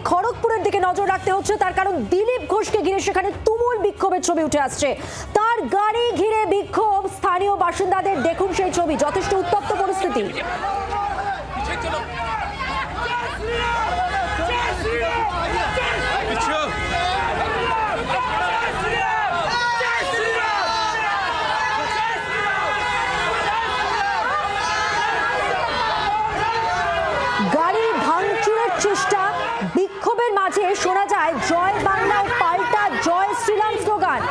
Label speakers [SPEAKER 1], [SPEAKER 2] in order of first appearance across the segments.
[SPEAKER 1] খড়গপুরের দিকে নজর রাখতে হচ্ছে, তার কারণ দিলীপ ঘোষকে ঘিরে সেখানে তুমুল বিক্ষোভের ছবি উঠে আসছে। তার গাড়ি ঘিরে বিক্ষোভ, স্থানীয় বাসিন্দাদের দেখুন সেই ছবি, যথেষ্ট উত্তপ্ত পরিস্থিতি। গাড়ি ভাঙচুরের চেষ্টা, বিক্ষোভের মাঝে শোনা যায় জয় বাংলা ও পাল্টা জয় শ্রীরাম স্লোগান।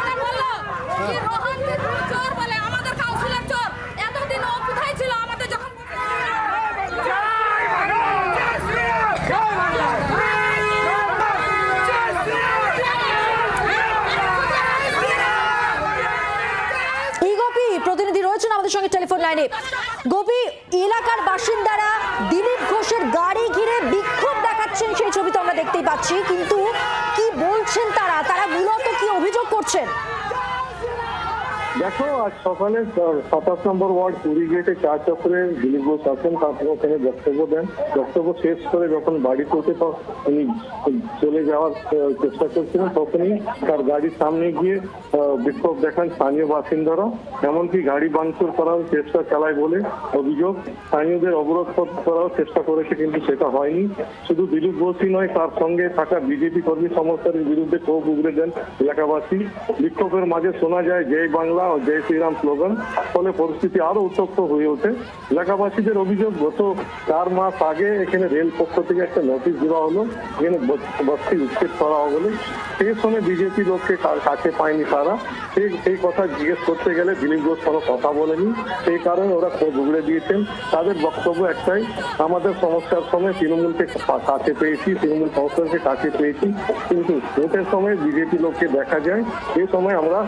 [SPEAKER 1] প্রতিনিধি রয়েছেন আমাদের সঙ্গে টেলিফোন লাইনে। গোপী, এলাকার বাসিন্দারা দিলীপ ঘোষের গাড়ি ঘিরে বিক্ষোভ দেখাচ্ছেন, সেই ছবি তো আমরা দেখতেই পাচ্ছি, কিন্তু কি বলছেন তারা? তারা মূলত কি অভিযোগ করছেন?
[SPEAKER 2] দেখো, আজ সকালে 27 নম্বর ওয়ার্ড পুরী গেটে চা চক্রে দিলীপ ঘোষ আসেন, তারপর ওখানে বক্তব্য দেন। বক্তব্য শেষ করে যখন বাড়ি পৌঁছে উনি চলে যাওয়ার চেষ্টা করছিলেন, তখনই তার গাড়ির সামনে গিয়ে বিক্ষোভ দেখান স্থানীয় বাসিন্দারা। এমনকি গাড়ি ভাঙচুর করার চেষ্টা চালায় বলে অভিযোগ। স্থানীয়দের অবরোধ করার চেষ্টা করেছে, কিন্তু সেটা হয়নি। শুধু দিলীপ ঘোষই নয়, তার সঙ্গে থাকা বিজেপি কর্মী সমর্থকের বিরুদ্ধে ক্ষোভ উগরে দেন এলাকাবাসী। বিক্ষোভের মাঝে শোনা যায় জয় বাংলা ও জয় শ্রীরাম স্লোগান, ফলে পরিস্থিতি আরো উত্তপ্ত হয়ে ওঠে। এলাকাবাসীদের অভিযোগ, গত 4 মাস আগে এখানে রেল পক্ষ থেকে একটা নোটিশ দেওয়া হলো, এখানে বস্তি উচ্ছেদ করা হবে। সেই সময় বিজেপি লোককে কাছে পায়নি তারা। সেই কথা জিজ্ঞেস করতে গেলে দিলীপ ঘোষ কোনো কথা বলেনি, সেই কারণে ওরা ক্ষোভ উগড়ে দিয়েছেন। তাদের বক্তব্য একটাই, আমাদের সমস্যার সময় তৃণমূলকে কাছে পেয়েছি, তৃণমূল সংস্থাকে কাছে পেয়েছি, কিন্তু ভোটের সময় বিজেপি লোককে দেখা যায়, এই সময় আমরা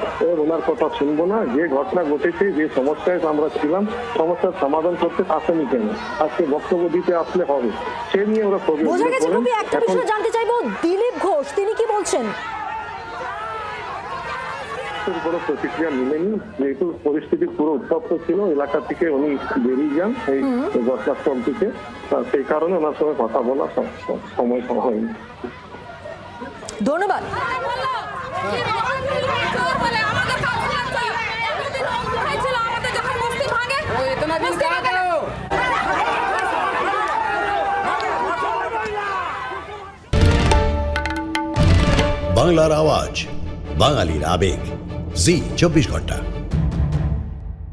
[SPEAKER 2] ওনার কথা শুনবো না। যে ঘটনা ঘটেছে, যে সমস্যায় আমরা ছিলাম, সমস্যার সমাধান করতে আসেনি কেন, আজকে বক্তব্য দিতে আসলে হবে, সে নিয়ে ওরা ক্ষোভ
[SPEAKER 1] বোঝা গেছে। কবি, একটা বিষয় জানতে চাইবো, দিলীপ ঘোষ তিনি কি বলছেন?
[SPEAKER 2] কোনো প্রতিক্রিয়া মিলেনি, যেহেতু পরিস্থিতি পুরো উত্তপ্ত ছিল, এলাকা থেকে উনি বেরিয়ে যান এই ঘটনাস্থল থেকে, সেই কারণে ওনার সঙ্গে কথা বলা সময় হয়নি।
[SPEAKER 1] ধন্যবাদ।
[SPEAKER 3] বাংলার আওয়াজ, বাঙালির আবেগ, জি 24 ঘন্টা।